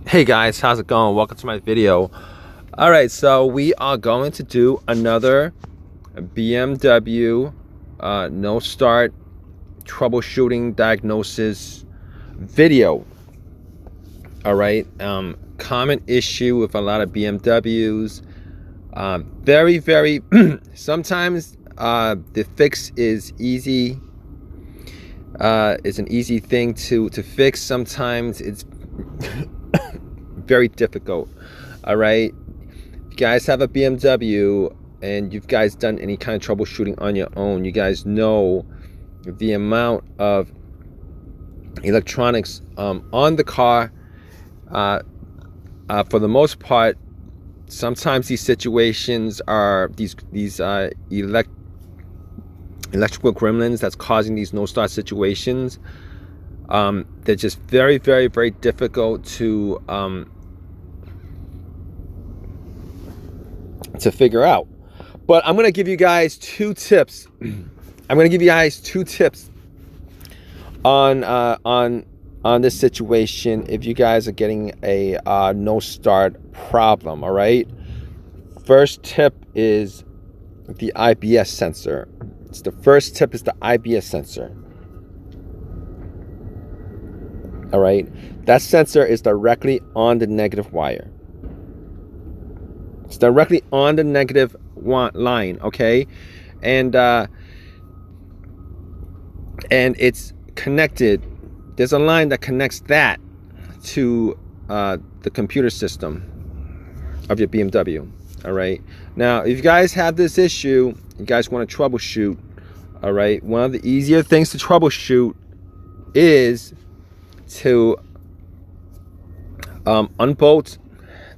Hey guys, how's it going? Welcome to my video. All right, so we are going to do another BMW no start troubleshooting diagnosis video. All right, common issue with a lot of BMWs. Very sometimes the fix is easy. It's an easy thing to fix. Sometimes it's very difficult. All right, if you guys have a BMW and you've guys done any kind of troubleshooting on your own, you guys know the amount of electronics on the car. For the most part, sometimes these situations are these electrical gremlins that's causing these no start situations. They're just very difficult to figure out. But I'm going to give you guys two tips. I'm going to give you guys two tips on this situation if you guys are getting a no start problem. All right. First tip is the IBS sensor. It's the first tip is the IBS sensor. All right. That sensor is directly on the negative wire. It's directly on the negative line, okay? And it's connected. There's a line that connects that to the computer system of your BMW. All right. Now, if you guys have this issue, you guys want to troubleshoot. All right. One of the easier things to troubleshoot is to unbolt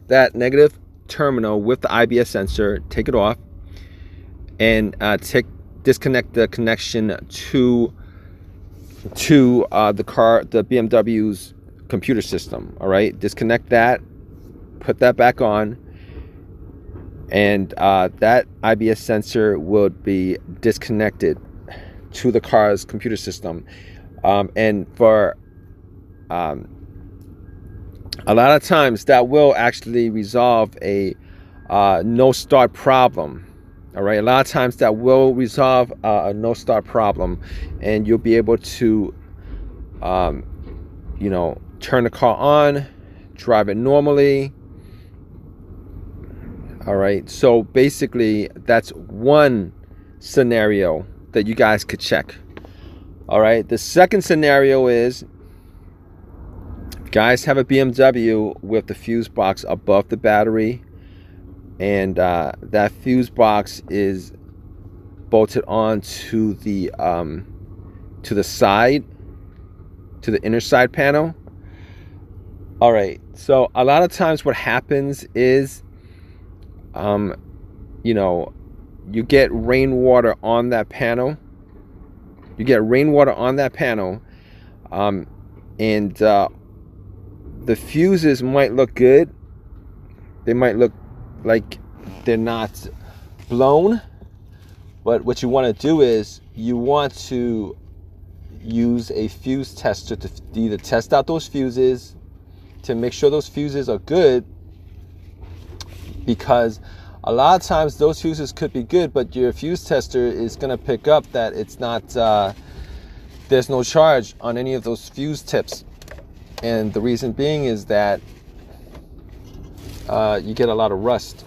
that negative terminal with the IBS sensor, take it off, and disconnect the connection to the BMW's computer system. All right, disconnect that, put that back on, and that IBS sensor will be disconnected to the car's computer system. And for a lot of times that will actually resolve a no start problem. All right, a lot of times that will resolve a no start problem, and you'll be able to turn the car on, drive it normally. All right, so basically that's one scenario that you guys could check. All right, the second scenario is guys have a BMW with the fuse box above the battery, and that fuse box is bolted on to the side, to the inner side panel. All right, so a lot of times what happens is you get rainwater on that panel. And the fuses might look good. They might look like they're not blown. But what you want to do is you want to use a fuse tester to either test out those fuses, to make sure those fuses are good, because a lot of times those fuses could be good, but your fuse tester is going to pick up that it's not, there's no charge on any of those fuse tips. And the reason being is that you get a lot of rust.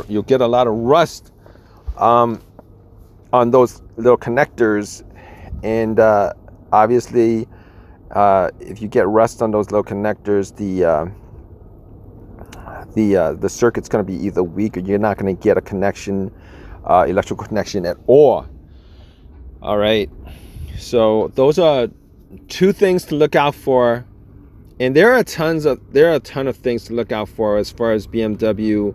You'll get a lot of rust on those little connectors, and obviously, if you get rust on those little connectors, the circuit's going to be either weak, or you're not going to get a connection, electrical connection at all. All right. So those are two things to look out for. And there are a ton of things to look out for as far as BMW,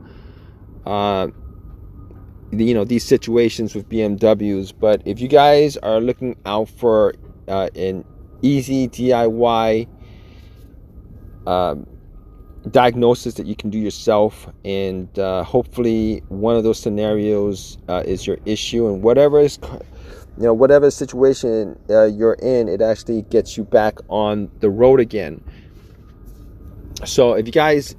these situations with BMWs. But if you guys are looking out for an easy DIY diagnosis that you can do yourself, and hopefully one of those scenarios is your issue, and whatever situation you're in, it actually gets you back on the road again. So if you guys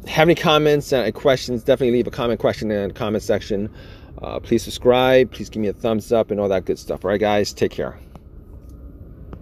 have any comments and questions, definitely leave a question in the comment section. Please subscribe, please give me a thumbs up and all that good stuff. All right, guys, take care.